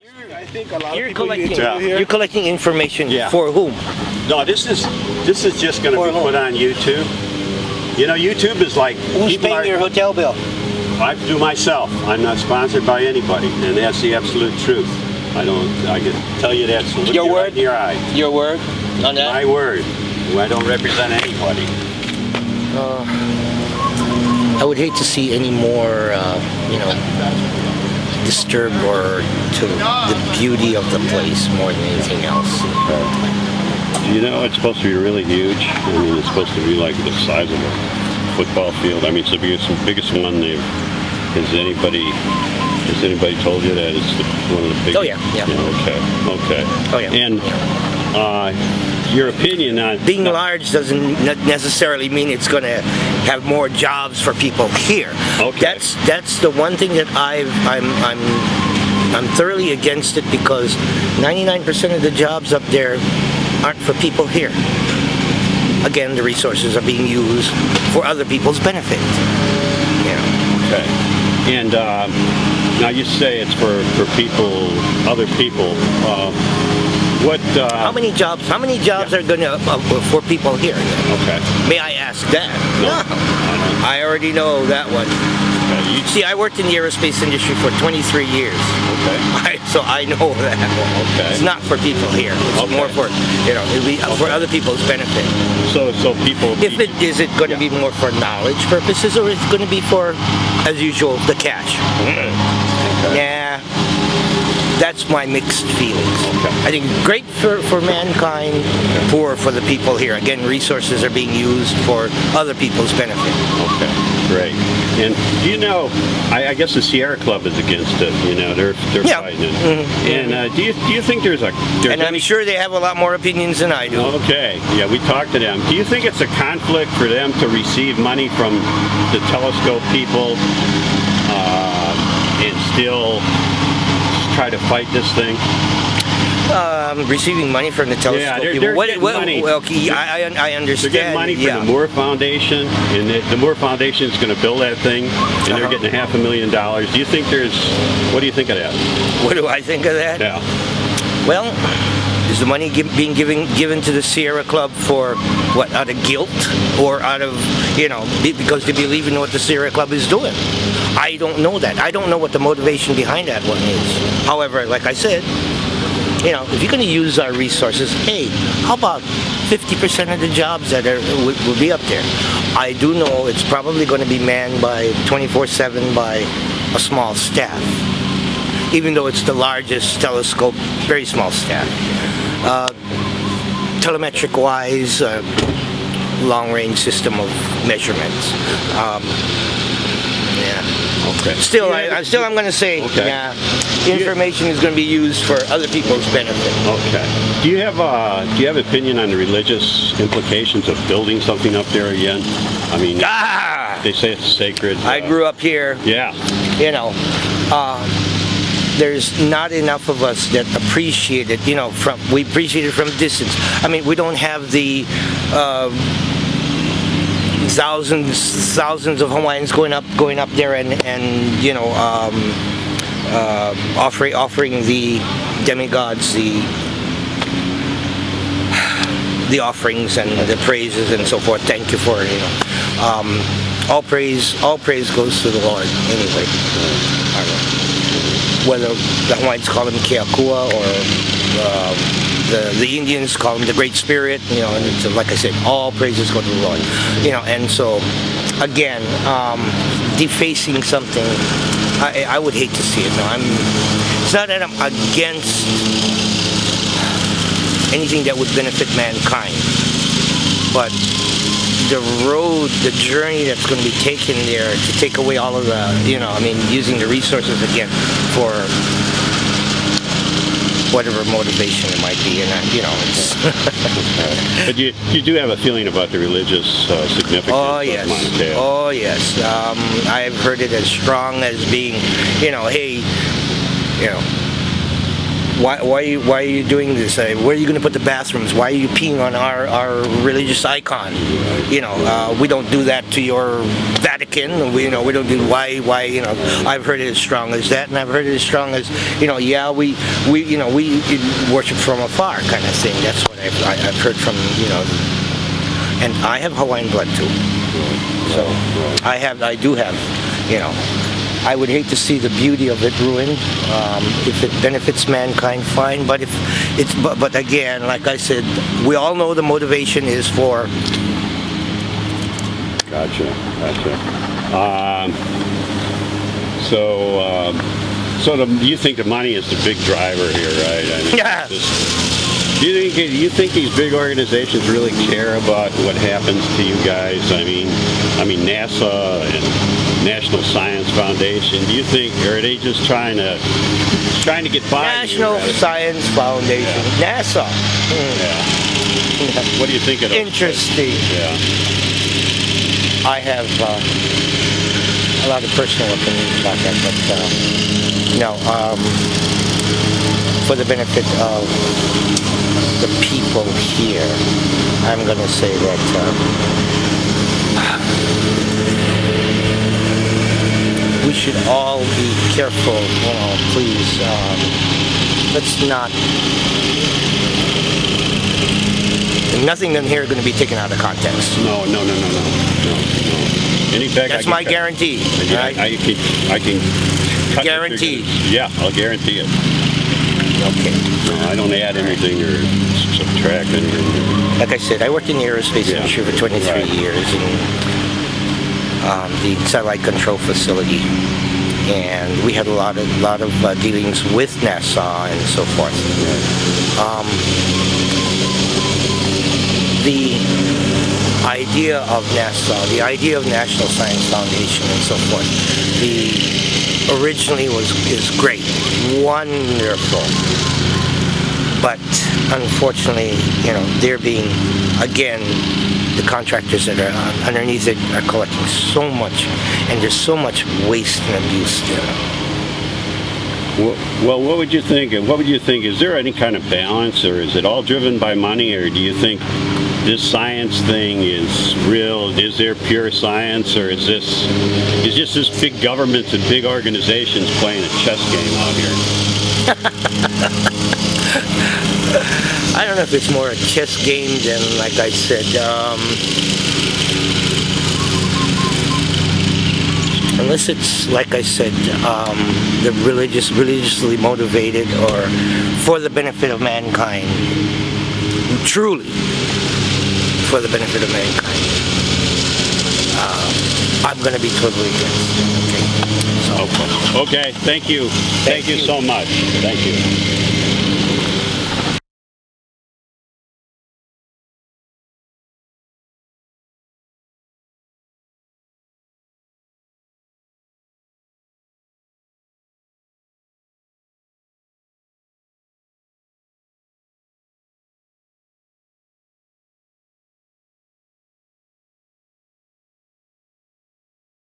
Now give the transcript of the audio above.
I think a lot You're of people collecting. here. You're collecting information Yeah. for whom? No, this is just going to be put on YouTube. You know, YouTube is like Who's paying your hotel bill? I do myself. I'm not sponsored by anybody, and that's the absolute truth. I can tell you that. So look Your word? right in your eye. Your word on that? My word. I don't represent anybody. I would hate to see any more, you know, disturb or to the beauty of the place more than anything else. You know, it's supposed to be really huge. I mean, it's supposed to be like the size of a football field. I mean, it's the biggest one they've. Has anybody told you that it's one of the biggest? Oh yeah, yeah. Okay. Oh yeah. And your opinion on being large doesn't necessarily mean it's going to have more jobs for people here. Okay. That's the one thing that I'm thoroughly against it, because 99% of the jobs up there aren't for people here. Again, the resources are being used for other people's benefit. You know. Okay. And now you say it's for people, other people. How many jobs? How many jobs are going to for people here? Okay. May I ask that? No. I already know that one. Okay. See, I worked in the aerospace industry for 23 years. Okay. So I know that. Okay. It's not for people here. It's more for, you know, it'll be for other people's benefit. So people. Is it going to be more for knowledge purposes, or is it going to be for, as usual, the cash? Okay. Yeah. That's my mixed feelings. Okay. I think it's great for mankind, poor for the people here. Again, resources are being used for other people's benefit. Okay, great. And do you know, I guess the Sierra Club is against it. You know, they're fighting it. Mm-hmm. And do you think there's and I'm sure they have a lot more opinions than I do. Okay, yeah, we talked to them. Do you think it's a conflict for them to receive money from the telescope people and still try to fight this thing? Receiving money from the telescope people. They're getting money. Okay, I understand. They're getting money from the Moore Foundation, and the Moore Foundation is going to build that thing, and they're getting $500,000. Do you think what do you think of that? What do I think of that? Yeah. Well, is the money being given to the Sierra Club for what, out of guilt, or out of, you know, because they believe in what the Sierra Club is doing? I don't know that. I don't know what the motivation behind that one is. However, like I said, you know, if you're going to use our resources, hey, how about 50% of the jobs that will be up there? I do know it's probably going to be manned by 24/7 by a small staff, even though it's the largest telescope, very small staff. Telemetric-wise, long-range system of measurements. Yeah. Okay. Still, I'm going to say, yeah, information is going to be used for other people's benefit. Okay. Do you have opinion on the religious implications of building something up there again? I mean, they say it's sacred. I grew up here. Yeah. You know, there's not enough of us that appreciate it. You know, we appreciate it from distance. I mean, we don't have the thousands of Hawaiians going up there and you know, offering the demigods the offerings and the praises and so forth. Thank you for, you know, all praise goes to the Lord anyway. Whether the Hawaiians call him Keakua or the Indians call him the Great Spirit, you know, and it's, like I said, all praises go to the Lord, you know. And so, again, defacing something, I would hate to see it. No, it's not that I'm against anything that would benefit mankind, but the road, the journey that's going to be taken there to take away all of the, you know, I mean, using the resources again for whatever motivation it might be, and you know, it's. But you do have a feeling about the religious significance oh, yes. of Mauna Kea. Oh yes, I've heard it as strong as being, you know, hey, you know, why are you doing this? Where are you going to put the bathrooms? Why are you peeing on our religious icon? You know, we don't do that to your Vatican. We don't do why. I've heard it as strong as that, and I've heard it as strong as yeah, we worship from afar kind of thing. That's what I've heard from and I have Hawaiian blood too. So I do have I would hate to see the beauty of it ruined. If it benefits mankind, fine. But but again, like I said, we all know the motivation is for. Gotcha. So you think the money is the big driver here, right? I mean, yeah. Do you think these big organizations really care about what happens to you guys? I mean NASA and National Science Foundation. Do you think, or are they just trying to get by? National Science Foundation, yeah. NASA. Yeah. What do you think of those? Interesting. Yeah. I have a lot of personal opinions about that, but no. For the benefit of the people here, I'm going to say that we should all be careful, please, let's not, nothing in here is going to be taken out of context. No. In fact, that's my guarantee. Right? I can guarantee. Yeah, I'll guarantee it. Okay. No, I don't add anything or subtract anything. Like I said, I worked in the aerospace industry for 23 years in the satellite control facility, and we had a lot of dealings with NASA and so forth. The idea of NASA, the idea of National Science Foundation and so forth, originally is great, wonderful, but unfortunately, they're being, again, the contractors that are underneath it are collecting so much, and there's so much waste and abuse there. Well, what would you think? Is there any kind of balance, or is it all driven by money, or do you think this science thing is real? Is there pure science, or is just this big governments and big organizations playing a chess game out here? I don't know if it's more a chess game than, like I said, unless it's, like I said, the religiously motivated or for the benefit of mankind, truly for the benefit of mankind, I'm going to be totally against it. Okay. Okay. Thank you. Thank you so much. Thank you.